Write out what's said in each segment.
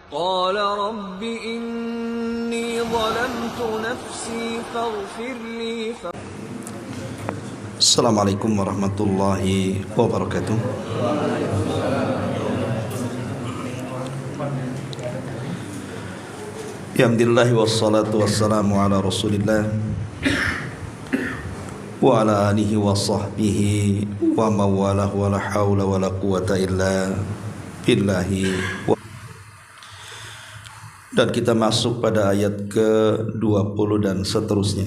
قال رب إني ظلمت نفسي فاغفر لي. Assalamualaikum warahmatullahi wabarakatuh. Alhamdulillah wassalatu wassalamu ala Rasulillah wa ala alihi wa sahbihi wa mawalah wa la hawla wa la quwata illa billahi. Dan kita masuk pada ayat ke-20 dan seterusnya.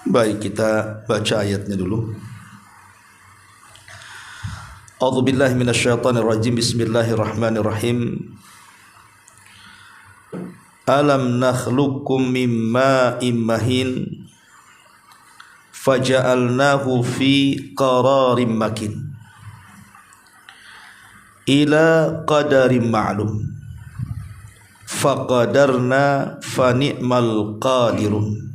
Baik, kita baca ayatnya dulu. A'udzubillahi minasyaitonir rajim. Bismillahirrahmanirrahim. Alam nakhluqukum mim ma'in mahin faja'alnahu fi qararin makin ila qadarin ma'lum faqadarna fa ni'mal qadirun.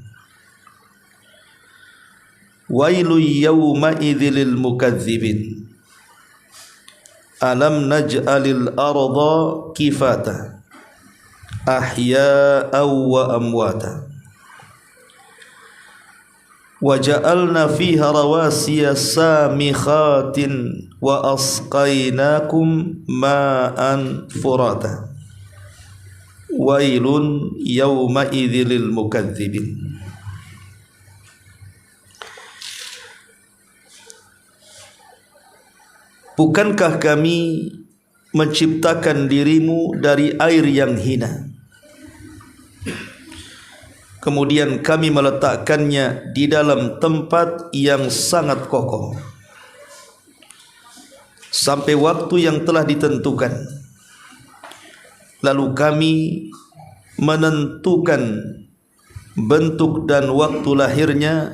Wailu yawma idzil mukadzibin. Alam naj'alil arda kifata ahya'an wa amwata wa ja'alna fiha rawasiya samikhatin wa asqainakum ma'an furata. Wailun yawma idzil mukadzibin. Bukankah kami menciptakan dirimu dari air yang hina, kemudian kami meletakkannya di dalam tempat yang sangat kokoh sampai waktu yang telah ditentukan. Lalu kami menentukan bentuk dan waktu lahirnya,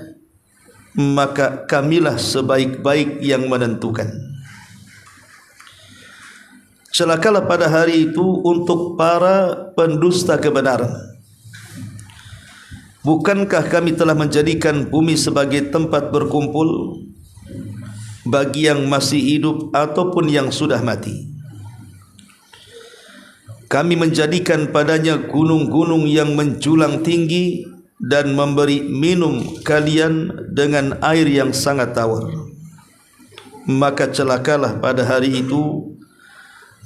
maka kamilah sebaik-baik yang menentukan. Celakalah pada hari itu untuk para pendusta kebenaran. Bukankah kami telah menjadikan bumi sebagai tempat berkumpul bagi yang masih hidup ataupun yang sudah mati? Kami menjadikan padanya gunung-gunung yang menjulang tinggi dan memberi minum kalian dengan air yang sangat tawar. Maka celakalah pada hari itu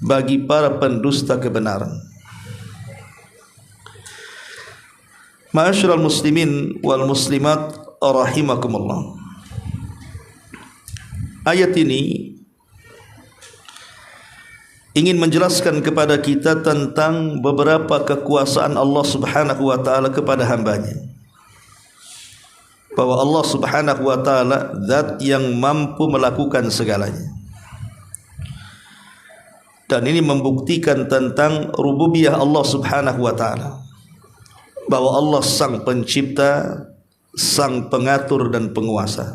bagi para pendusta kebenaran. Ma'asyiral muslimin wal muslimat rahimakumullah. Ayat ini ingin menjelaskan kepada kita tentang beberapa kekuasaan Allah Subhanahu wa taala kepada hambanya. Bahwa Allah Subhanahu wa taala zat yang mampu melakukan segalanya. Dan ini membuktikan tentang rububiyah Allah Subhanahu wa taala, bahwa Allah sang pencipta, sang pengatur dan penguasa.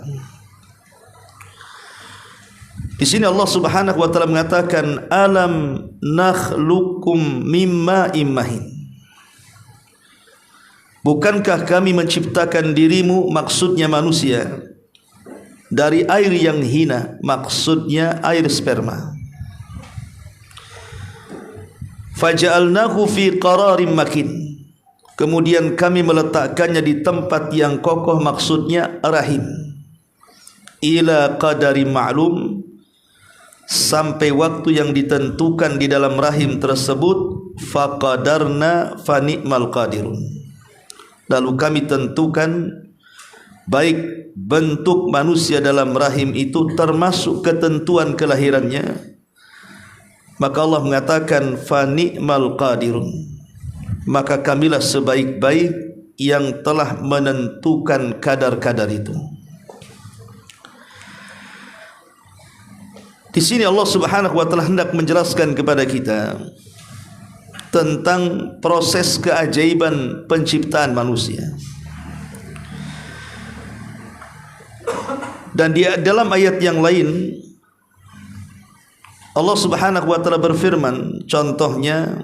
Di sini Allah Subhanahu wa taala mengatakan alam nakhluqukum mimma immahin. Bukankah kami menciptakan dirimu, maksudnya manusia, dari air yang hina, maksudnya air sperma. Faja'alnahu fi qararin makin. Kemudian kami meletakkannya di tempat yang kokoh, maksudnya rahim. Ila qadari ma'lum, sampai waktu yang ditentukan di dalam rahim tersebut. Faqadarna fa ni'mal qadirun. Lalu kami tentukan baik bentuk manusia dalam rahim itu termasuk ketentuan kelahirannya. Maka Allah mengatakan fa ni'mal qadirun, maka kamilah sebaik-baik yang telah menentukan kadar-kadar itu. Di sini Allah Subhanahu wa taala hendak menjelaskan kepada kita tentang proses keajaiban penciptaan manusia. Dan di dalam ayat yang lain Allah Subhanahu wa taala berfirman, contohnya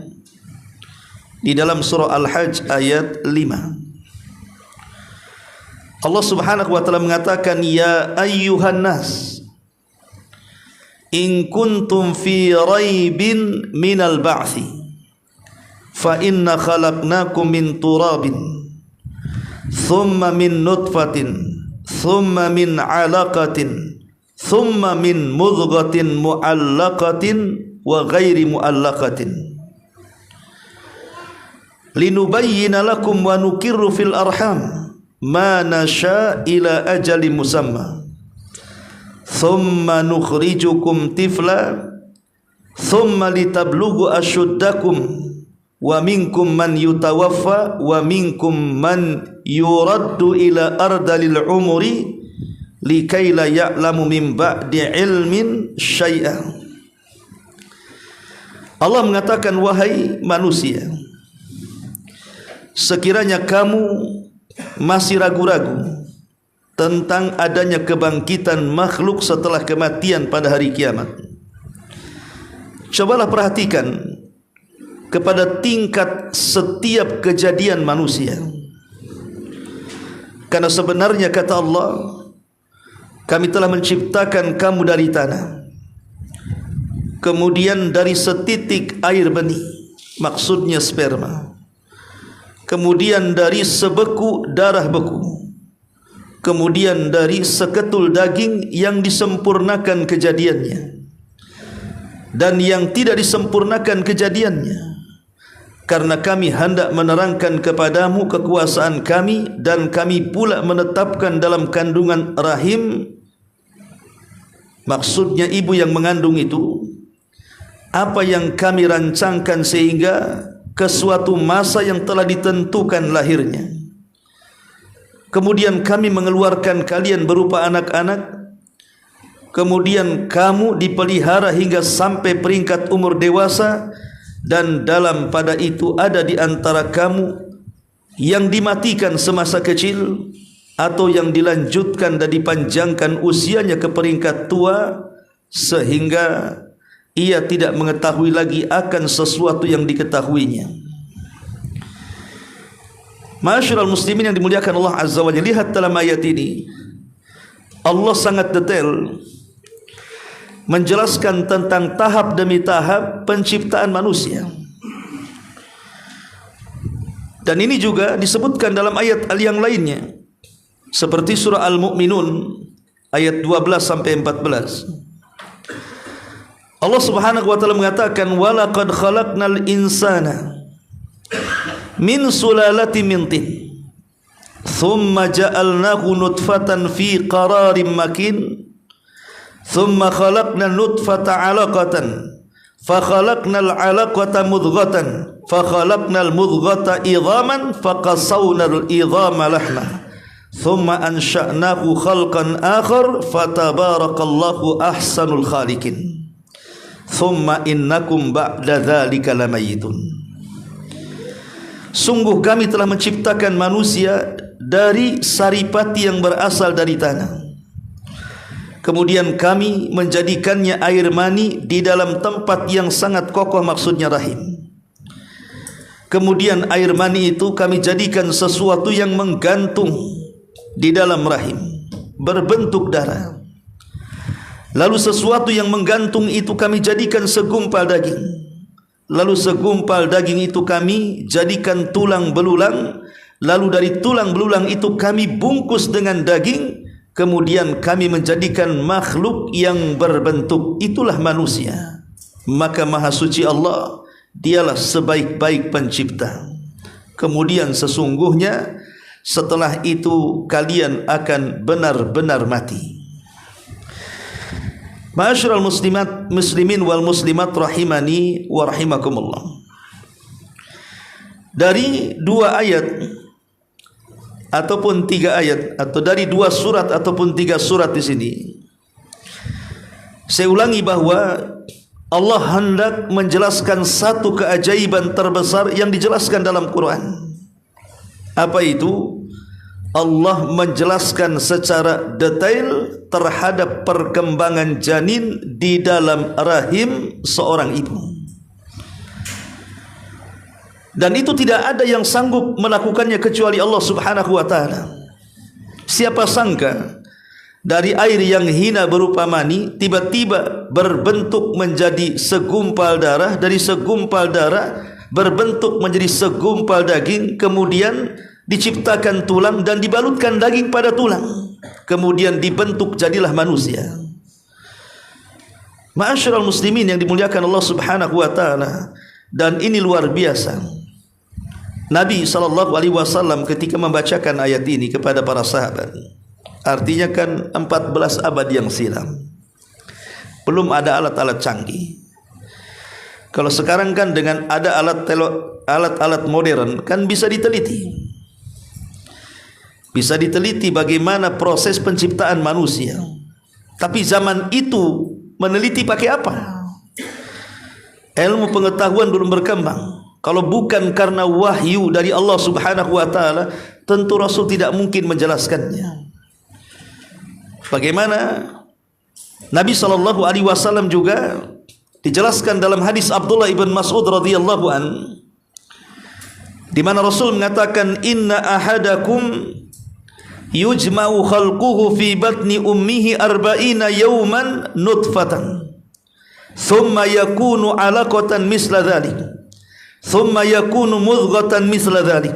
di dalam surah Al-Hajj ayat 5. Allah Subhanahu wa taala mengatakan, ya ayyuhan nas in kuntum fi raibin minal ba'thi fa inna khalaqnakum min turabin thumma min nutfatin thumma min 'alaqatin thumma min mudghatin mu'allaqatin wa ghairi mu'allaqatin linubayyina lakum wa nukirru fil arham ma nasha ila ajali musamma thumma nukhrijukum tifla thumma litablughu ashuddakum wa minkum man yutawaffa wa minkum man yuraddu ila ardalil umuri likai la ya'lamu min ba'di ilmin syai'a. Allah mengatakan, wahai manusia, sekiranya kamu masih ragu-ragu tentang adanya kebangkitan makhluk setelah kematian pada hari kiamat, cobalah perhatikan kepada tingkat setiap kejadian manusia. Karena sebenarnya kata Allah, kami telah menciptakan kamu dari tanah, kemudian dari setitik air benih, maksudnya sperma, kemudian dari sebeku darah beku, kemudian dari seketul daging yang disempurnakan kejadiannya dan yang tidak disempurnakan kejadiannya, karena kami hendak menerangkan kepadamu kekuasaan kami, dan kami pula menetapkan dalam kandungan rahim, maksudnya ibu yang mengandung itu, apa yang kami rancangkan sehingga ke suatu masa yang telah ditentukan lahirnya. Kemudian kami mengeluarkan kalian berupa anak-anak, kemudian kamu dipelihara hingga sampai peringkat umur dewasa, dan dalam pada itu ada di antara kamu yang dimatikan semasa kecil, atau yang dilanjutkan dan dipanjangkan usianya ke peringkat tua, sehingga ia tidak mengetahui lagi akan sesuatu yang diketahuinya. Ma'asyiral muslimin yang dimuliakan Allah Azza wa Jalla, lihat dalam ayat ini Allah sangat detail menjelaskan tentang tahap demi tahap penciptaan manusia. Dan ini juga disebutkan dalam ayat yang lainnya, seperti surah Al-Mu'minun ayat 12 sampai 14. Allah Subhanahu wa taala mengatakan, walaqad khalaqnal insana min sulalatin min tin thumma ja'alnahu nutfatan fi qararin makin thumma khalaqna nutfata 'alaqatan fa khalaqnal 'alaqata mudghatan fa khalaqnal mudghata idhaman fa qasawnal idhama lahma thumma ansha'nahu khalqan akhar fatabarakallahu ahsanul khaliqin thumma innakum ba'da dzalika lamayitun. Sungguh kami telah menciptakan manusia dari saripati yang berasal dari tanah, kemudian kami menjadikannya air mani di dalam tempat yang sangat kokoh, maksudnya rahim. Kemudian air mani itu kami jadikan sesuatu yang menggantung di dalam rahim, berbentuk darah. Lalu sesuatu yang menggantung itu kami jadikan segumpal daging. Lalu segumpal daging itu kami jadikan tulang belulang. Lalu dari tulang belulang itu kami bungkus dengan daging. Kemudian kami menjadikan makhluk yang berbentuk, itulah manusia. Maka Maha Suci Allah, Dialah sebaik-baik pencipta. Kemudian sesungguhnya setelah itu kalian akan benar-benar mati. Ma'asyiral muslimin wal muslimat rahimani wa rahimakumullah. Dari dua ayat ataupun tiga ayat, atau dari dua surat ataupun tiga surat di sini, saya ulangi bahwa Allah hendak menjelaskan satu keajaiban terbesar yang dijelaskan dalam Quran. Apa itu? Allah menjelaskan secara detail terhadap perkembangan janin di dalam rahim seorang ibu. Dan itu tidak ada yang sanggup melakukannya kecuali Allah Subhanahu wa taala. Siapa sangka dari air yang hina berupa mani tiba-tiba berbentuk menjadi segumpal darah, dari segumpal darah berbentuk menjadi segumpal daging, kemudian diciptakan tulang dan dibalutkan daging pada tulang, kemudian dibentuk jadilah manusia. Ma'asyiral muslimin yang dimuliakan Allah Subhanahu wa taala, dan ini luar biasa. Nabi SAW ketika membacakan ayat ini kepada para sahabat, artinya kan 14 abad yang silam, belum ada alat-alat canggih. Kalau sekarang kan dengan ada alat-alat modern kan bisa diteliti. Bisa diteliti bagaimana proses penciptaan manusia. Tapi zaman itu meneliti pakai apa? Ilmu pengetahuan belum berkembang. Kalau bukan karena wahyu dari Allah Subhanahu wa taala, tentu Rasul tidak mungkin menjelaskannya. Bagaimana Nabi SAW juga dijelaskan dalam hadis Abdullah ibn Mas'ud radhiyallahu an, di mana Rasul mengatakan, inna ahadakum yujma'u khalquhu fi batni ummihi arba'ina yawman nutfatan thumma yakunu 'alaqatan misla dhalik thumma yakunu mudghatan misla dhalik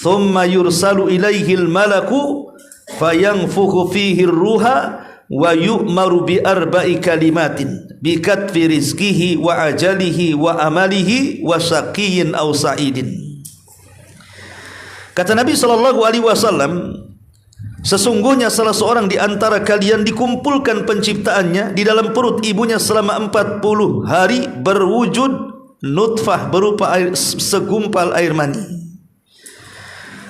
thumma yursalu ilaihi al-malaku fayanfukhu fihi ar-ruha wa yu'maru bi arba'i kalimatin bi katfi rizqihi wa ajalihi wa amalihi wa syaqiyyin aw sa'idin. Kata Nabi SAW, sesungguhnya salah seorang di antara kalian dikumpulkan penciptaannya di dalam perut ibunya selama 40 hari berwujud nutfah berupa segumpal air mani,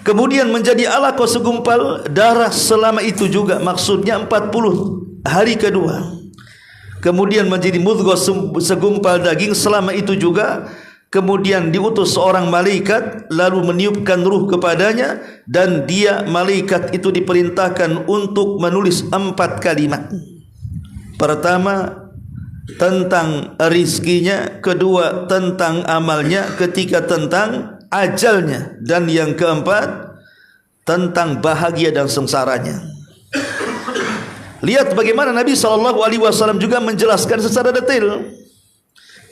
kemudian menjadi alaqah segumpal darah selama itu juga, maksudnya 40 hari kedua, kemudian menjadi mudghah segumpal daging selama itu juga, kemudian diutus seorang malaikat lalu meniupkan ruh kepadanya, dan dia malaikat itu diperintahkan untuk menulis 4 kalimat. Pertama tentang rizkinya, kedua tentang amalnya, ketiga tentang ajalnya, dan yang keempat tentang bahagia dan sengsaranya. Lihat bagaimana Nabi SAW juga menjelaskan secara detail.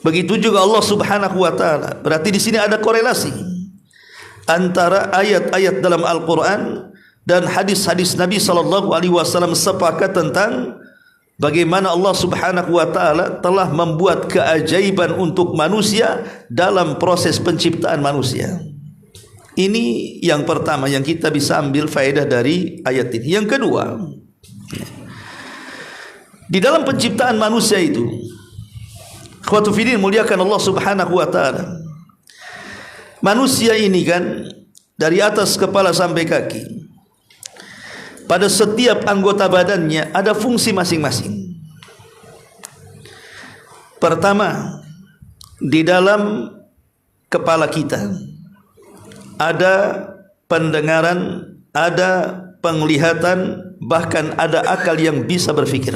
Begitu juga Allah Subhanahu wa taala. Berarti di sini ada korelasi antara ayat-ayat dalam Al-Qur'an dan hadis-hadis Nabi SAW sepakat tentang bagaimana Allah Subhanahu wa taala telah membuat keajaiban untuk manusia dalam proses penciptaan manusia. Ini yang pertama yang kita bisa ambil faedah dari ayat ini. Yang kedua, di dalam penciptaan manusia itu, ikhwatu fillah muliakan Allah Subhanahu wa taala, manusia ini kan dari atas kepala sampai kaki, pada setiap anggota badannya ada fungsi masing-masing. Pertama, di dalam kepala kita ada pendengaran, ada penglihatan, bahkan ada akal yang bisa berfikir.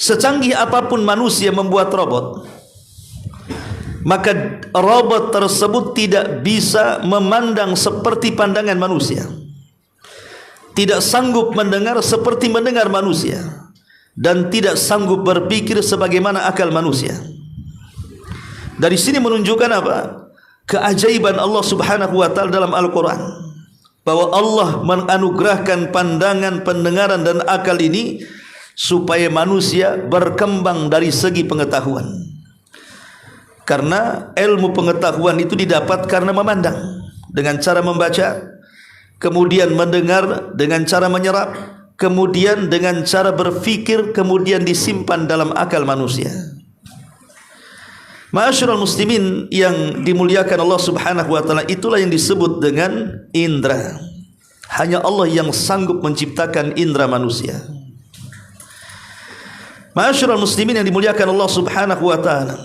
Secanggih apapun manusia membuat robot, maka robot tersebut tidak bisa memandang seperti pandangan manusia, tidak sanggup mendengar seperti mendengar manusia, dan tidak sanggup berpikir sebagaimana akal manusia. Dari sini menunjukkan apa? Keajaiban Allah Subhanahu wa taala dalam Al-Qur'an, bahwa Allah menganugerahkan pandangan, pendengaran dan akal ini supaya manusia berkembang dari segi pengetahuan. Karena ilmu pengetahuan itu didapat karena memandang dengan cara membaca, kemudian mendengar dengan cara menyerap, kemudian dengan cara berfikir, kemudian disimpan dalam akal manusia. Ma'asyiral muslimin yang dimuliakan Allah Subhanahu wa taala, itulah yang disebut dengan indra. Hanya Allah yang sanggup menciptakan indra manusia. Ma'asyiral muslimin yang dimuliakan Allah Subhanahu wa taala.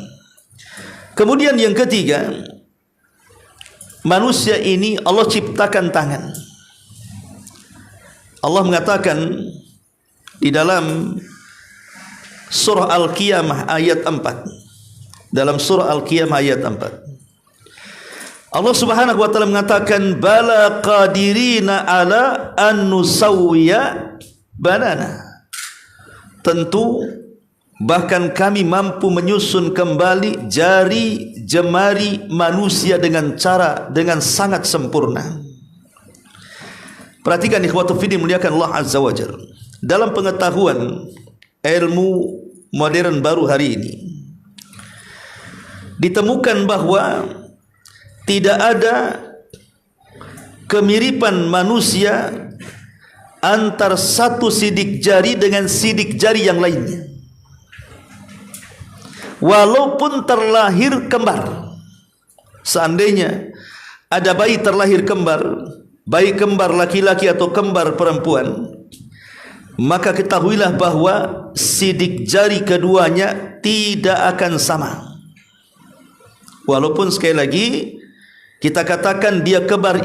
Kemudian yang ketiga, manusia ini Allah ciptakan tangan. Allah mengatakan di dalam surah Al-Qiyamah ayat 4. Dalam surah Al-Qiyamah ayat 4, Allah Subhanahu wa taala mengatakan, bala qadirina ala an nusawwiya banana. Tentu Bahkan kami mampu menyusun kembali jari jemari manusia dengan sangat sempurna. Perhatikan ikhwatu fiddin muliakan Allah Azza wa Jalla. Dalam pengetahuan ilmu modern baru hari ini ditemukan bahwa tidak ada kemiripan manusia antar satu sidik jari dengan sidik jari yang lainnya, walaupun terlahir kembar. Seandainya ada bayi terlahir kembar, baik kembar laki-laki atau kembar perempuan, maka ketahuilah bahwa sidik jari keduanya tidak akan sama. Walaupun sekali lagi kita katakan dia kembar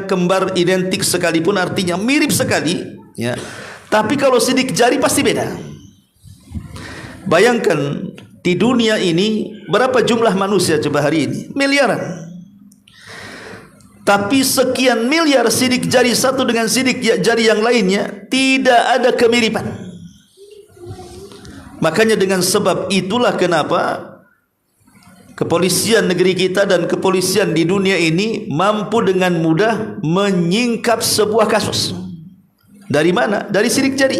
kembar identik sekalipun, artinya mirip sekali, ya. Tapi kalau sidik jari pasti beda. Bayangkan di dunia ini berapa jumlah manusia coba hari ini? Miliaran. Tapi sekian miliar sidik jari satu dengan sidik jari yang lainnya tidak ada kemiripan. Makanya dengan sebab itulah kenapa kepolisian negeri kita dan kepolisian di dunia ini mampu dengan mudah menyingkap sebuah kasus. Dari mana? Dari sidik jari.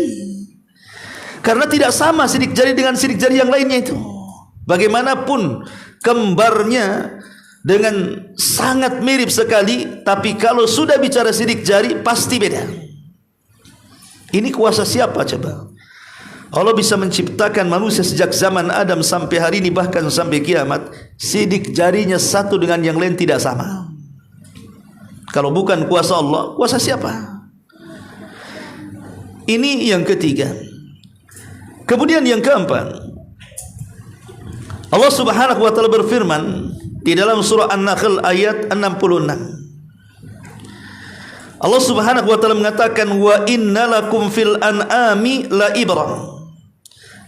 Karena tidak sama sidik jari dengan sidik jari yang lainnya itu. Bagaimanapun kembarnya dengan sangat mirip sekali, tapi kalau sudah bicara sidik jari pasti beda. Ini kuasa siapa coba? Allah bisa menciptakan manusia sejak zaman Adam sampai hari ini, bahkan sampai kiamat, sidik jarinya satu dengan yang lain tidak sama. Kalau bukan kuasa Allah, kuasa siapa? Ini yang ketiga. Kemudian yang keempat, Allah Subhanahu wa taala berfirman di dalam surah An-Nahl ayat 66. Allah Subhanahu wa taala mengatakan, wa innalakum fil an'ami la ibrah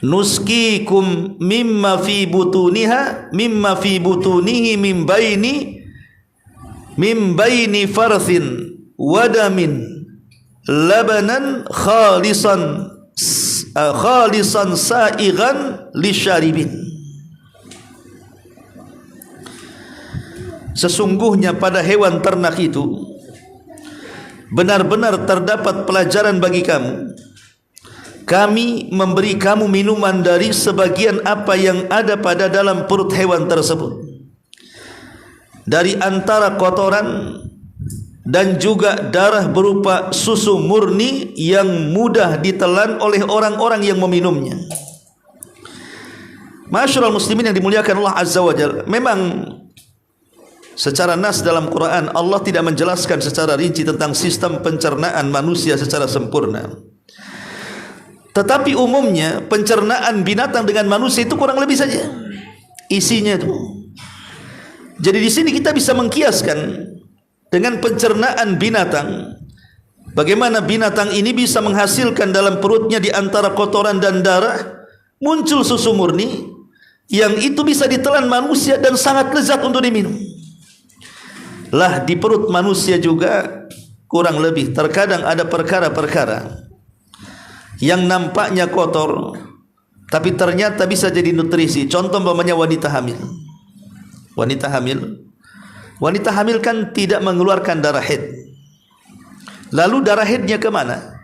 nuskikum mimma fi butunihi min baini farthin wadamin labanan khalisan sa'igan lisyaribin. Sesungguhnya pada hewan ternak itu benar-benar terdapat pelajaran bagi kamu. Kami memberi kamu minuman dari sebagian apa yang ada pada dalam perut hewan tersebut, dari antara kotoran dan juga darah berupa susu murni yang mudah ditelan oleh orang-orang yang meminumnya. Ma'asyiral muslimin yang dimuliakan Allah Azza wa Jalla, memang secara nas dalam Quran Allah tidak menjelaskan secara rinci tentang sistem pencernaan manusia secara sempurna. Tetapi umumnya pencernaan binatang dengan manusia itu kurang lebih saja isinya itu. Jadi di sini kita bisa mengkiaskan dengan pencernaan binatang, bagaimana binatang ini bisa menghasilkan dalam perutnya di antara kotoran dan darah muncul susu murni yang itu bisa ditelan manusia dan sangat lezat untuk diminum. Lah di perut manusia juga kurang lebih terkadang ada perkara-perkara yang nampaknya kotor tapi ternyata bisa jadi nutrisi. Contoh umpamanya wanita hamil. Wanita hamil kan tidak mengeluarkan darah haid. Lalu darah haidnya kemana?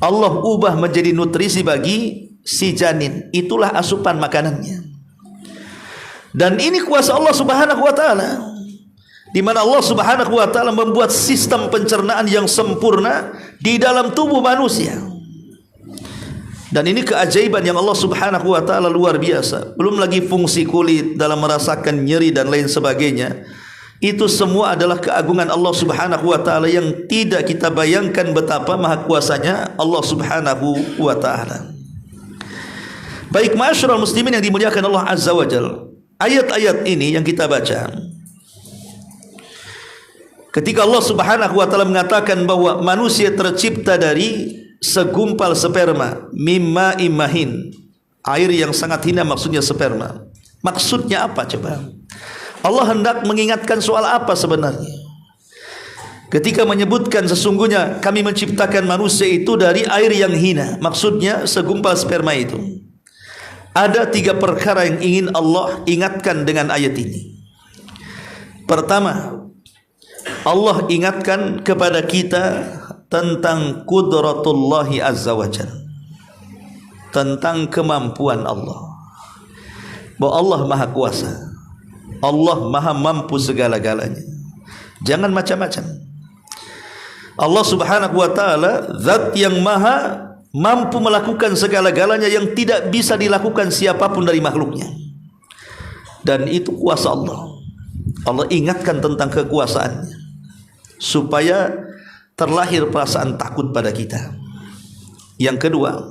Allah ubah menjadi nutrisi bagi si janin. Itulah asupan makanannya. Dan ini kuasa Allah Subhanahu wa taala, di mana Allah Subhanahu wa taala membuat sistem pencernaan yang sempurna di dalam tubuh manusia. Dan ini keajaiban yang Allah Subhanahu wa taala luar biasa. Belum lagi fungsi kulit dalam merasakan nyeri dan lain sebagainya. Itu semua adalah keagungan Allah Subhanahu wa taala yang tidak kita bayangkan betapa maha kuasanya Allah Subhanahu wa taala. Baik ma'asyiral muslimin yang dimuliakan Allah Azza wa Jalla, ayat-ayat ini yang kita baca, ketika Allah Subhanahu wa taala mengatakan bahwa manusia tercipta dari segumpal sperma, mimma imahin, air yang sangat hina, maksudnya sperma. Maksudnya apa coba? Allah hendak mengingatkan soal apa sebenarnya? ketika menyebutkan sesungguhnya kami menciptakan manusia itu dari air yang hina, maksudnya segumpal sperma itu. Ada 3 perkara yang ingin Allah ingatkan dengan ayat ini. Pertama, Allah ingatkan kepada kita tentang qudratullahi azza wa jalla, tentang kemampuan Allah, bahwa Allah maha kuasa, Allah maha mampu segala-galanya. Jangan macam-macam. Allah subhanahu wa ta'ala zat yang maha mampu melakukan segala-galanya yang tidak bisa dilakukan siapapun dari makhluknya, dan itu kuasa Allah. Allah ingatkan tentang kekuasaannya supaya terlahir perasaan takut pada kita. Yang kedua,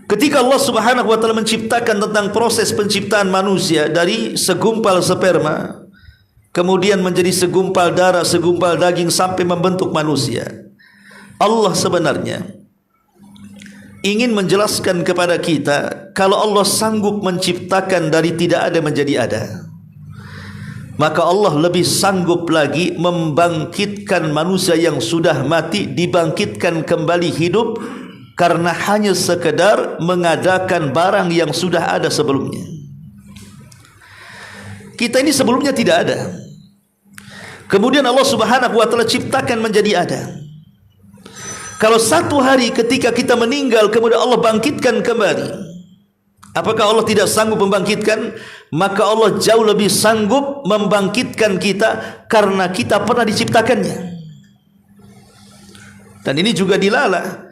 ketika Allah subhanahu wa ta'ala menciptakan tentang proses penciptaan manusia dari segumpal sperma, kemudian menjadi segumpal darah, segumpal daging sampai membentuk manusia, Allah sebenarnya ingin menjelaskan kepada kita kalau Allah sanggup menciptakan dari tidak ada menjadi ada, maka Allah lebih sanggup lagi membangkitkan manusia yang sudah mati, dibangkitkan kembali hidup, karena hanya sekedar mengadakan barang yang sudah ada sebelumnya. Kita ini sebelumnya tidak ada, kemudian Allah subhanahu wa ta'ala ciptakan menjadi ada. Kalau satu hari ketika kita meninggal kemudian Allah bangkitkan kembali, apakah Allah tidak sanggup membangkitkan? Maka Allah jauh lebih sanggup membangkitkan kita karena kita pernah diciptakannya. Dan ini juga dilalah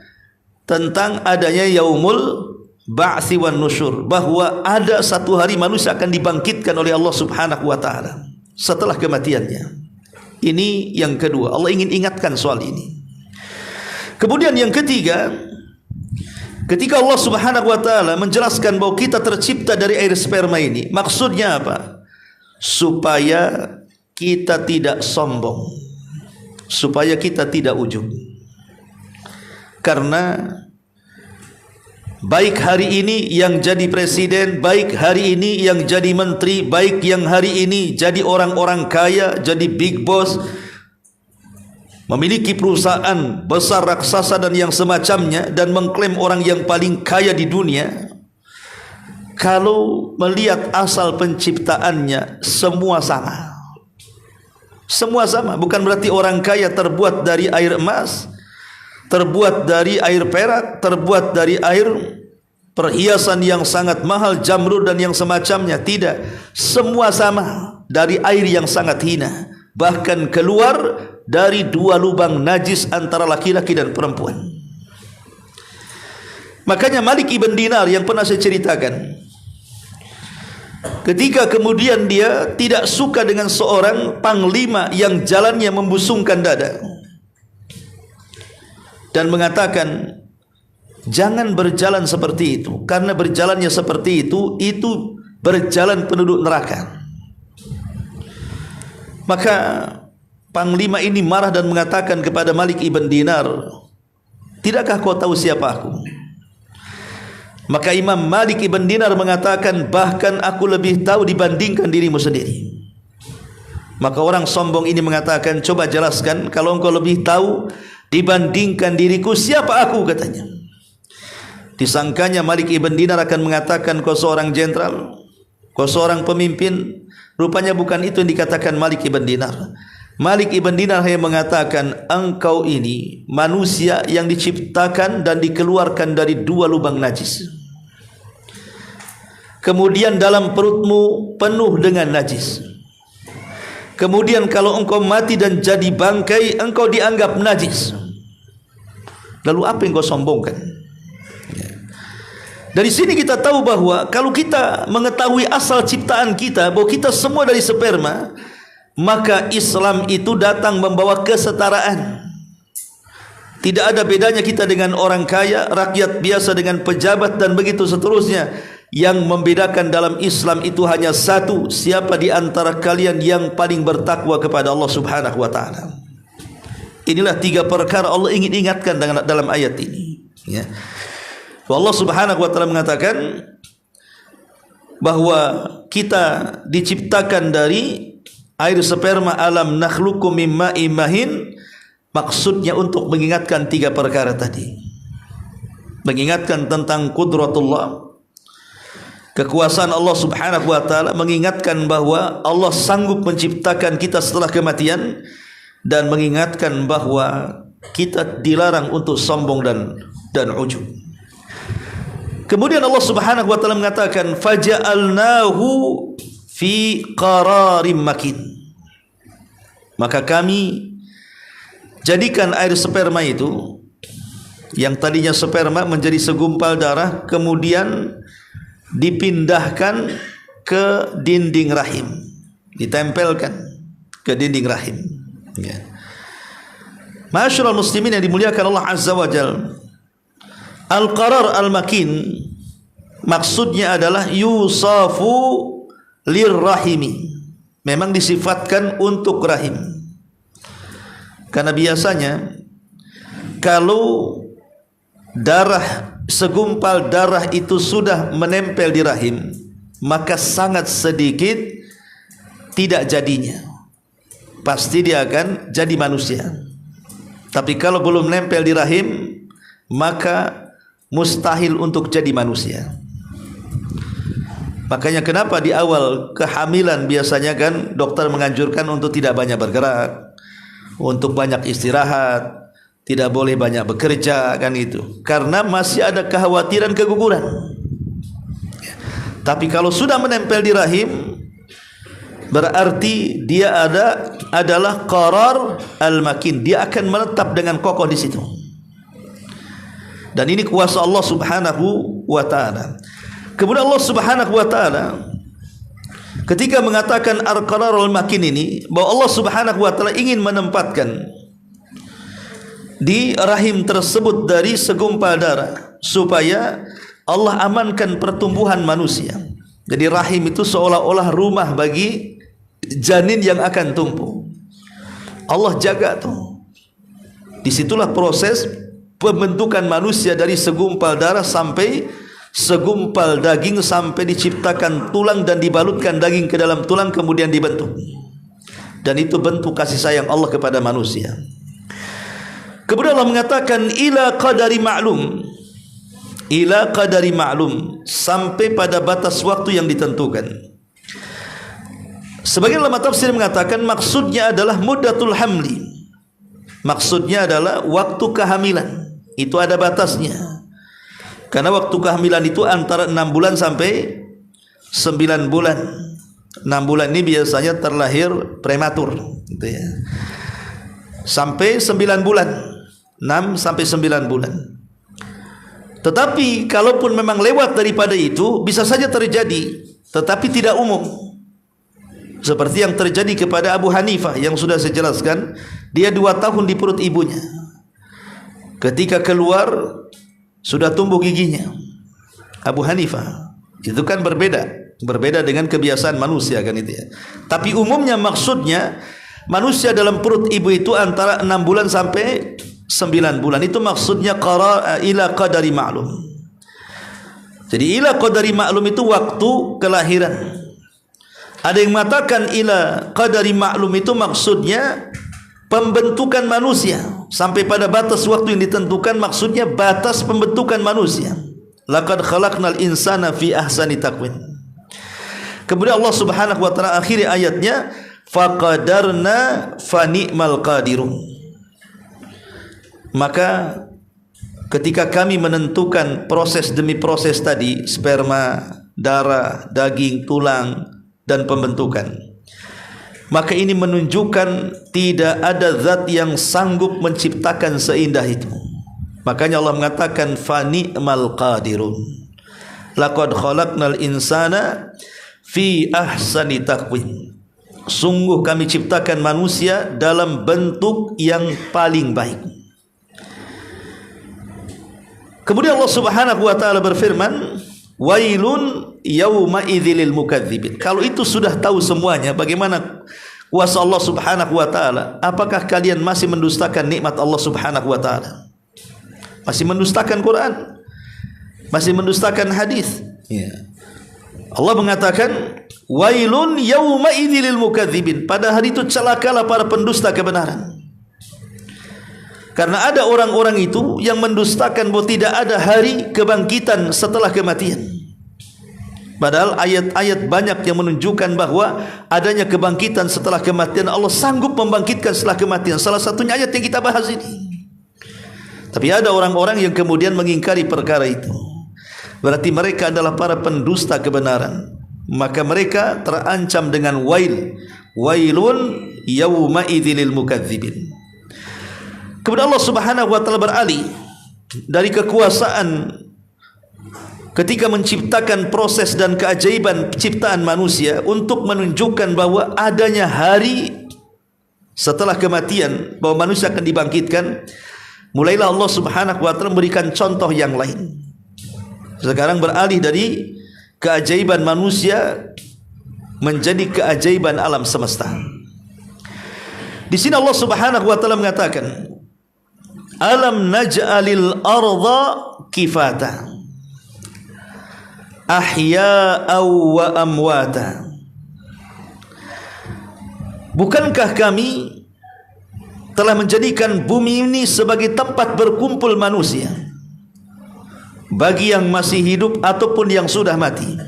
tentang adanya yaumul ba'tsi wan nusyur, bahwa ada satu hari manusia akan dibangkitkan oleh Allah subhanahu wa ta'ala setelah kematiannya. Ini yang kedua, Allah ingin ingatkan soal ini. Kemudian yang ketiga, ketika Allah subhanahu wa ta'ala menjelaskan bahwa kita tercipta dari air sperma ini, maksudnya apa? Supaya kita tidak sombong, supaya kita tidak ujub. Karena baik hari ini yang jadi presiden, baik hari ini yang jadi menteri, baik yang hari ini jadi orang-orang kaya, jadi big boss, memiliki perusahaan besar raksasa dan yang semacamnya, dan mengklaim orang yang paling kaya di dunia, kalau melihat asal penciptaannya semua sama. Semua sama, bukan berarti orang kaya terbuat dari air emas, terbuat dari air perak, terbuat dari air perhiasan yang sangat mahal, jamrud dan yang semacamnya. Tidak, semua sama dari air yang sangat hina, bahkan keluar dari 2 lubang najis antara laki-laki dan perempuan. Makanya Malik ibn Dinar yang pernah saya ceritakan, ketika kemudian dia tidak suka dengan seorang panglima yang jalannya membusungkan dada, dan mengatakan, jangan berjalan seperti itu, karena berjalannya seperti itu berjalan penduduk neraka. Maka panglima ini marah dan mengatakan kepada Malik ibn Dinar, tidakkah kau tahu siapa aku? Maka Imam Malik ibn Dinar mengatakan, bahkan aku lebih tahu dibandingkan dirimu sendiri. Maka orang sombong ini mengatakan, coba jelaskan, kalau engkau lebih tahu dibandingkan diriku, siapa aku, katanya. Disangkanya Malik ibn Dinar akan mengatakan, kau seorang jenderal, kau seorang pemimpin. Rupanya bukan itu yang dikatakan Malik ibn Dinar. Malik ibn Dinar hanya mengatakan, engkau ini manusia yang diciptakan dan dikeluarkan dari 2 lubang najis, kemudian dalam perutmu penuh dengan najis, kemudian kalau engkau mati dan jadi bangkai, engkau dianggap najis. Lalu apa yang kau sombongkan? Dari sini kita tahu bahwa kalau kita mengetahui asal ciptaan kita, bahwa kita semua dari sperma, maka Islam itu datang membawa kesetaraan. Tidak ada bedanya kita dengan orang kaya, rakyat biasa dengan pejabat, dan begitu seterusnya. Yang membedakan dalam Islam itu hanya satu, siapa di antara kalian yang paling bertakwa kepada Allah subhanahu wa ta'ala. Inilah 3 perkara Allah ingin ingatkan dalam ayat ini, ya. Allah subhanahu wa ta'ala mengatakan bahwa kita diciptakan dari air sperma alam nakhluqu mim ma'in mahin, maksudnya untuk mengingatkan tiga perkara tadi. Mengingatkan tentang qudratullah, kekuasaan Allah Subhanahu wa taala, mengingatkan bahwa Allah sanggup menciptakan kita setelah kematian, dan mengingatkan bahwa kita dilarang untuk sombong dan ujub. Kemudian Allah Subhanahu wa taala mengatakan faja'alnahu fi qararim makin. Maka kami jadikan air sperma itu, yang tadinya sperma menjadi segumpal darah, kemudian dipindahkan ke dinding rahim, ditempelkan ke dinding rahim. Ya. Ma'asyiral muslimin yang dimuliakan Allah Azza wa Jalla, al-qarar al-makin maksudnya adalah yusafu lirrahimi, memang disifatkan untuk rahim. Karena biasanya kalau darah, segumpal darah itu sudah menempel di rahim, maka sangat sedikit tidak jadinya. Pasti dia akan jadi manusia. Tapi kalau belum nempel di rahim, maka mustahil untuk jadi manusia. Makanya kenapa di awal kehamilan biasanya kan dokter menganjurkan untuk tidak banyak bergerak, untuk banyak istirahat, tidak boleh banyak bekerja, kan itu. Karena masih ada kekhawatiran keguguran. Tapi kalau sudah menempel di rahim, berarti dia adalah qarar al-makin. Dia akan menetap dengan kokoh di situ. Dan ini kuasa Allah Subhanahu wa taala. Kemudian Allah Subhanahu wa taala ketika mengatakan al-qarar al-makin ini, bahwa Allah Subhanahu wa taala ingin menempatkan di rahim tersebut dari segumpal darah, supaya Allah amankan pertumbuhan manusia. Jadi rahim itu seolah-olah rumah bagi janin yang akan tumbuh. Allah jaga tuh. Disitulah proses pembentukan manusia dari segumpal darah sampai segumpal daging, sampai diciptakan tulang dan dibalutkan daging ke dalam tulang, kemudian dibentuk. Dan itu bentuk kasih sayang Allah kepada manusia. Kemudian Allah mengatakan ila qadari ma'lum, ila qadari ma'lum, sampai pada batas waktu yang ditentukan. Sebagian ulama tafsir mengatakan maksudnya adalah muddatul hamli, maksudnya adalah waktu kehamilan. Itu ada batasnya. Karena waktu kehamilan itu antara 6 bulan sampai 9 bulan. 6 bulan ini biasanya terlahir prematur, gitu ya. Sampai 9 bulan. 6 sampai 9 bulan. Tetapi kalaupun memang lewat daripada itu, bisa saja terjadi, tetapi tidak umum. Seperti yang terjadi kepada Abu Hanifah yang sudah saya jelaskan. Dia 2 tahun di perut ibunya. Ketika keluar sudah tumbuh giginya. Abu Hanifah itu kan berbeda dengan kebiasaan manusia, kan itu ya. Tapi umumnya maksudnya manusia dalam perut ibu itu antara 6 bulan sampai 9 bulan. Itu maksudnya ila qadari ma'lum. Jadi ila qadari ma'lum itu waktu kelahiran. Ada yang mengatakan ila qadari ma'lum itu maksudnya pembentukan manusia sampai pada batas waktu yang ditentukan, maksudnya batas pembentukan manusia. Laqad khalaqnal insana fi ahsani taqwim. Kemudian Allah Subhanahu wa taala akhiri ayatnya faqadarna fa ni'mal qadirun. Maka ketika kami menentukan proses demi proses tadi, sperma, darah, daging, tulang, dan pembentukan, maka ini menunjukkan tidak ada zat yang sanggup menciptakan seindah itu. Makanya Allah mengatakan fa ni'mal qadirun. Laqad khalaqnal insana fi ahsani taqwim. Sungguh kami ciptakan manusia dalam bentuk yang paling baik. Kemudian Allah Subhanahu wa taala berfirman, wailun yauma idzil mukadzibin. Kalau itu sudah tahu semuanya, bagaimana kuasa Allah Subhanahu wa taala? Apakah kalian masih mendustakan nikmat Allah Subhanahu wa taala? Masih mendustakan Quran? Masih mendustakan hadis? Ya. Allah mengatakan Wailun yauma idzil mukadzibin. Pada hari itu celakalah para pendusta kebenaran. Karena ada orang-orang itu yang mendustakan bahwa tidak ada hari kebangkitan setelah kematian. Padahal ayat-ayat banyak yang menunjukkan bahwa adanya kebangkitan setelah kematian. Allah sanggup membangkitkan setelah kematian. Salah satunya ayat yang kita bahas ini. Tapi ada orang-orang yang kemudian mengingkari perkara itu. Berarti mereka adalah para pendusta kebenaran. Maka mereka terancam dengan wailun yauma idzil mukadzibin. Kemudian Allah Subhanahu wa taala beralih dari kekuasaan ketika menciptakan proses dan keajaiban ciptaan manusia untuk menunjukkan bahwa adanya hari setelah kematian, bahwa manusia akan dibangkitkan. Mulailah Allah Subhanahu wa taala memberikan contoh yang lain. Sekarang beralih dari keajaiban manusia menjadi keajaiban alam semesta. Di sini Allah Subhanahu wa taala mengatakan, alam naj'alil arda kifata ahya'aw wa amwata. Bukankah kami telah menjadikan bumi ini sebagai tempat berkumpul manusia, bagi yang masih hidup ataupun yang sudah mati.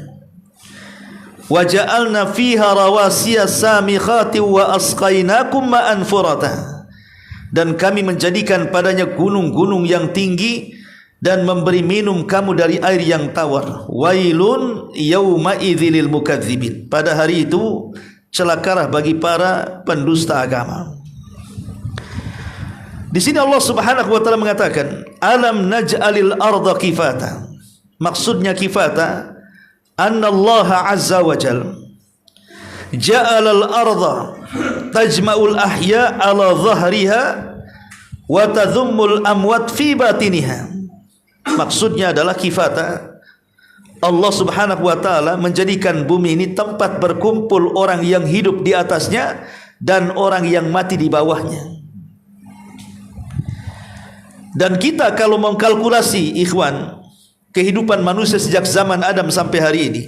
Wa ja'alna fiha rawasiya samikhati wa asqainakum ma'an furata. Dan kami menjadikan padanya gunung-gunung yang tinggi dan memberi minum kamu dari air yang tawar. Wailun yauma idzil mukadzibin. Pada hari itu celakalah bagi para pendusta agama. Di sini Allah Subhanahu wa taala mengatakan, alam naj'alil arda kifata. Maksudnya kifata, anna Allah azza wa jalla ja'ala al-arda tajma'ul ahya ala dhahriha wa tadhummul amwat fi batiniha. Maksudnya adalah kifata, Allah Subhanahu wa taala menjadikan bumi ini tempat berkumpul orang yang hidup di atasnya dan orang yang mati di bawahnya. Dan kita kalau mengkalkulasi ikhwan kehidupan manusia sejak zaman Adam sampai hari ini,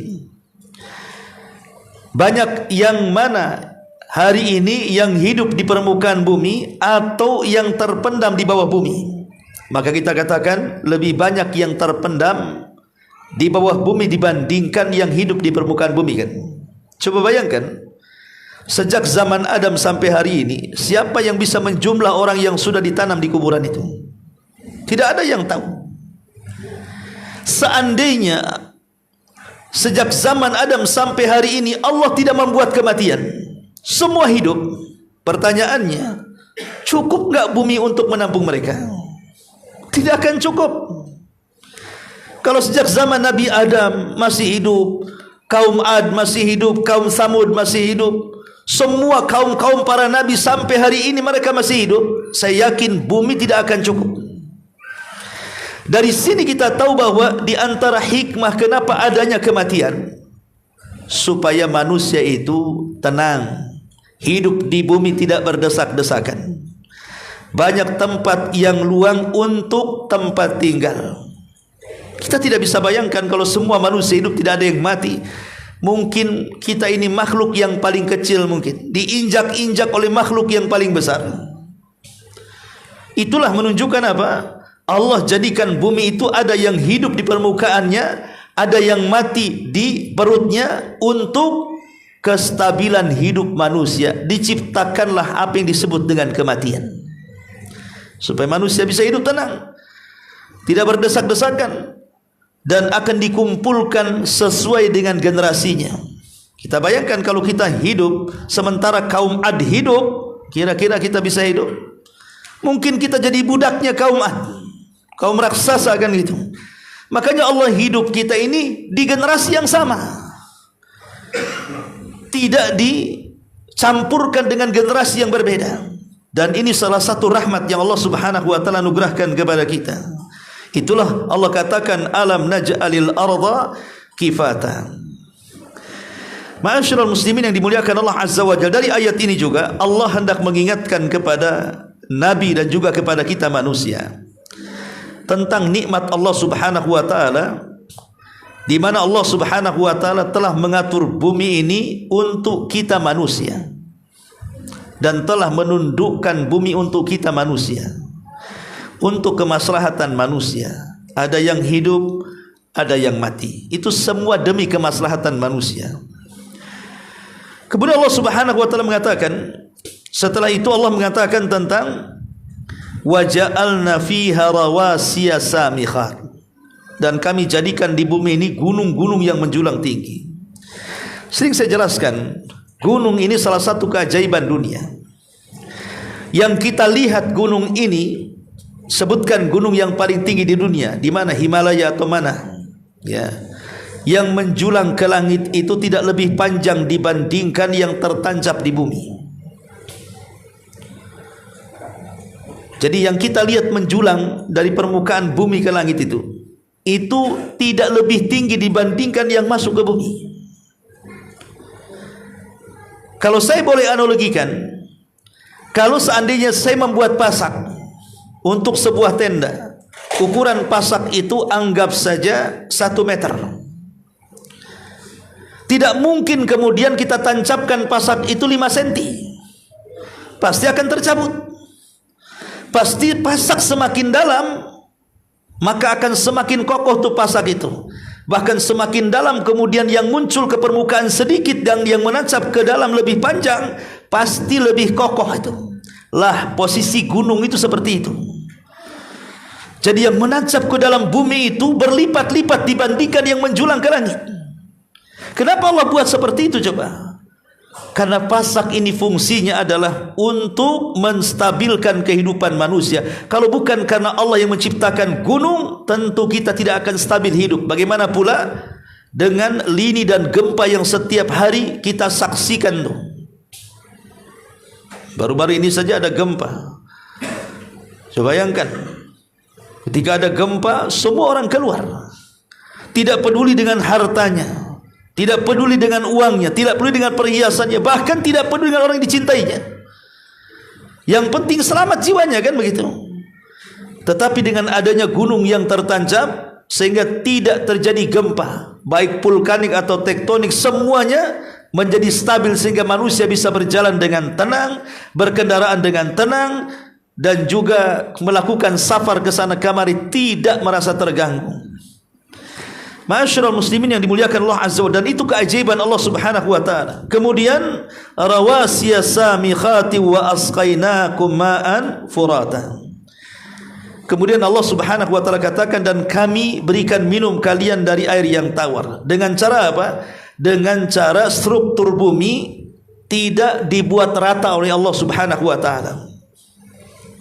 banyak yang mana hari ini yang hidup di permukaan bumi atau yang terpendam di bawah bumi. Maka kita katakan lebih banyak yang terpendam di bawah bumi dibandingkan yang hidup di permukaan bumi kan. Coba bayangkan, sejak zaman Adam sampai hari ini, siapa yang bisa menjumlah orang yang sudah ditanam di kuburan itu? Tidak ada yang tahu. Seandainya sejak zaman Adam sampai hari ini Allah tidak membuat kematian, semua hidup, pertanyaannya, cukup enggak bumi untuk menampung mereka? Tidak akan cukup. Kalau sejak zaman Nabi Adam masih hidup, kaum Ad masih hidup, kaum Samud masih hidup, semua kaum-kaum para nabi sampai hari ini mereka masih hidup, saya yakin bumi tidak akan cukup. Dari sini kita tahu bahwa di antara hikmah kenapa adanya kematian, supaya manusia itu tenang, hidup di bumi tidak berdesak-desakan. Banyak tempat yang luang untuk tempat tinggal. Kita tidak bisa bayangkan kalau semua manusia hidup tidak ada yang mati. Mungkin kita ini makhluk yang paling kecil, mungkin diinjak-injak oleh makhluk yang paling besar. Itulah menunjukkan apa? Allah jadikan bumi itu ada yang hidup di permukaannya, ada yang mati di perutnya untuk kestabilan hidup manusia. Diciptakanlah apa yang disebut dengan kematian, supaya manusia bisa hidup tenang, tidak berdesak-desakan, dan akan dikumpulkan sesuai dengan generasinya. Kita bayangkan kalau kita hidup sementara kaum Ad hidup, kira-kira kita bisa hidup? Mungkin kita jadi budaknya kaum Ad, kaum raksasa kan gitu. Makanya Allah hidup kita ini di generasi yang sama, tidak dicampurkan dengan generasi yang berbeda. Dan ini salah satu rahmat yang Allah Subhanahu wa taala anugerahkan kepada kita. Itulah Allah katakan alam naj'alil arda kifata. Ma'asyiral muslimin yang dimuliakan Allah Azza wa Jalla, dari ayat ini juga Allah hendak mengingatkan kepada nabi dan juga kepada kita manusia tentang nikmat Allah Subhanahu wa taala di mana Allah Subhanahu wa taala telah mengatur bumi ini untuk kita manusia dan telah menundukkan bumi untuk kita manusia, untuk kemaslahatan manusia. Ada yang hidup, ada yang mati. Itu semua demi kemaslahatan manusia. Kemudian Allah Subhanahu wa taala mengatakan, setelah itu Allah mengatakan tentang wa ja'alna fiha rawasiya samikhat, dan kami jadikan di bumi ini gunung-gunung yang menjulang tinggi. Sering saya jelaskan, gunung ini salah satu keajaiban dunia. Yang kita lihat gunung ini, sebutkan gunung yang paling tinggi di dunia, di mana? Himalaya atau mana? Ya. Yang menjulang ke langit itu tidak lebih panjang dibandingkan yang tertancap di bumi. Jadi yang kita lihat menjulang dari permukaan bumi ke langit itu tidak lebih tinggi dibandingkan yang masuk ke bumi. Kalau saya boleh analogikan, kalau seandainya saya membuat pasak untuk sebuah tenda, ukuran pasak itu anggap saja 1 meter. Tidak mungkin kemudian kita tancapkan pasak itu 5 cm. Pasti akan tercabut. Pasti pasak semakin dalam, maka akan semakin kokoh tuh pasak itu. Bahkan semakin dalam kemudian yang muncul ke permukaan sedikit dan yang menancap ke dalam lebih panjang, pasti lebih kokoh itu. Lah posisi gunung itu seperti itu. Jadi yang menancap ke dalam bumi itu berlipat-lipat dibandingkan yang menjulang ke langit. Kenapa Allah buat seperti itu coba? Karena pasak ini fungsinya adalah untuk menstabilkan kehidupan manusia. Kalau bukan karena Allah yang menciptakan gunung, tentu kita tidak akan stabil hidup. Bagaimana pula dengan lini dan gempa yang setiap hari kita saksikan tuh. Baru-baru ini saja ada gempa. Coba bayangkan, ketika ada gempa, semua orang keluar. Tidak peduli dengan hartanya, tidak peduli dengan uangnya, tidak peduli dengan perhiasannya, bahkan tidak peduli dengan orang yang dicintainya. Yang penting selamat jiwanya, kan begitu. Tetapi dengan adanya gunung yang tertancap, sehingga tidak terjadi gempa, baik vulkanik atau tektonik, semuanya menjadi stabil sehingga manusia bisa berjalan dengan tenang, berkendaraan dengan tenang, dan juga melakukan safar ke sana kemari tidak merasa terganggu. Ma'asyiral muslimin yang dimuliakan Allah Azza wa Jalla, dan itu keajaiban Allah Subhanahu wa taala. Kemudian rawasiya samikhati wa asqainakum ma'an furata. Kemudian Allah Subhanahu wa taala katakan, dan kami berikan minum kalian dari air yang tawar. Dengan cara apa? Dengan cara struktur bumi tidak dibuat rata oleh Allah Subhanahu wa taala.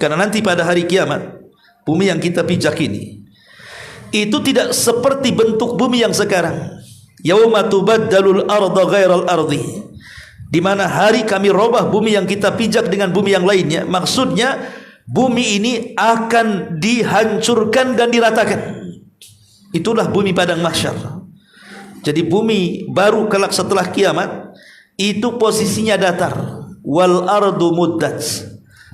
Karena nanti pada hari kiamat, bumi yang kita pijak ini itu tidak seperti bentuk bumi yang sekarang. Yauma tubaddalul arda ghairal ardi, di mana hari kami robah bumi yang kita pijak dengan bumi yang lainnya. Maksudnya bumi ini akan dihancurkan dan diratakan. Itulah bumi padang mahsyar. Jadi bumi baru kelak setelah kiamat itu posisinya datar. Wal ardu muddat.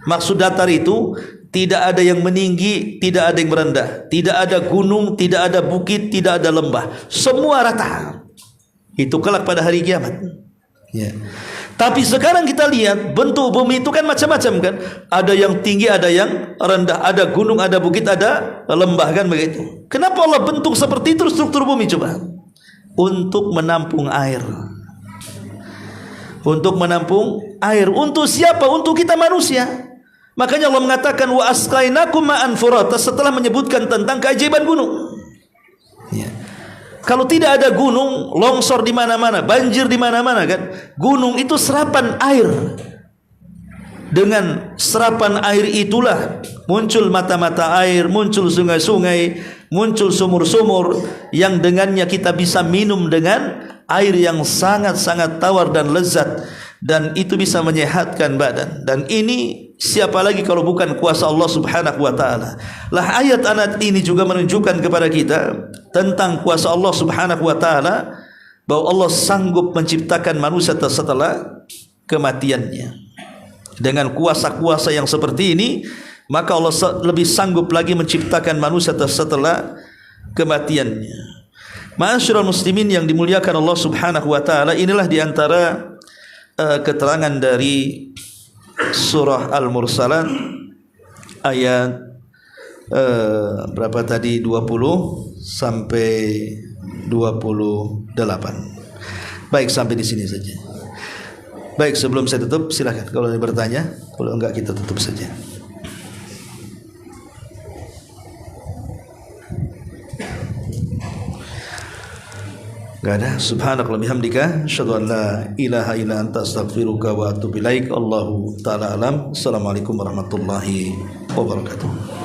Maksud datar itu tidak ada yang meninggi, tidak ada yang merendah, tidak ada gunung, tidak ada bukit, tidak ada lembah, semua rata. Itu kelak pada hari kiamat. Ya. Tapi sekarang kita lihat bentuk bumi itu kan macam-macam kan. Ada yang tinggi, ada yang rendah, ada gunung, ada bukit, ada lembah, kan begitu. Kenapa Allah bentuk seperti itu struktur bumi coba? Untuk menampung air. Untuk menampung air. Untuk siapa? Untuk kita manusia. Makanya Allah mengatakan wa asqainakum ma'an furata setelah menyebutkan tentang keajaiban gunung. Ya. Kalau tidak ada gunung, longsor di mana-mana, banjir di mana-mana, kan? Gunung itu serapan air. Dengan serapan air itulah muncul mata-mata air, muncul sungai-sungai, muncul sumur-sumur yang dengannya kita bisa minum dengan air yang sangat-sangat tawar dan lezat, dan itu bisa menyehatkan badan. Dan ini siapa lagi kalau bukan kuasa Allah Subhanahu wa taala. Lah ayat-ayat ini juga menunjukkan kepada kita tentang kuasa Allah Subhanahu wa taala, bahwa Allah sanggup menciptakan manusia setelah kematiannya. Dengan kuasa-kuasa yang seperti ini, maka Allah lebih sanggup lagi menciptakan manusia setelah kematiannya. Ma'asyiral muslimin yang dimuliakan Allah Subhanahu wa taala, inilah di antara keterangan dari surah Al-Mursalat ayat berapa tadi, 20 sampai 28. Baik, sampai di sini saja. Baik, sebelum saya tutup silakan kalau ada bertanya, kalau enggak kita tutup saja. Enggak ada. Subhanakallahumma bihamdika asyhadu an la ilaha illa anta astaghfiruka wa atubu ilaik. Allahu taala alam. Assalamualaikum warahmatullahi wabarakatuh.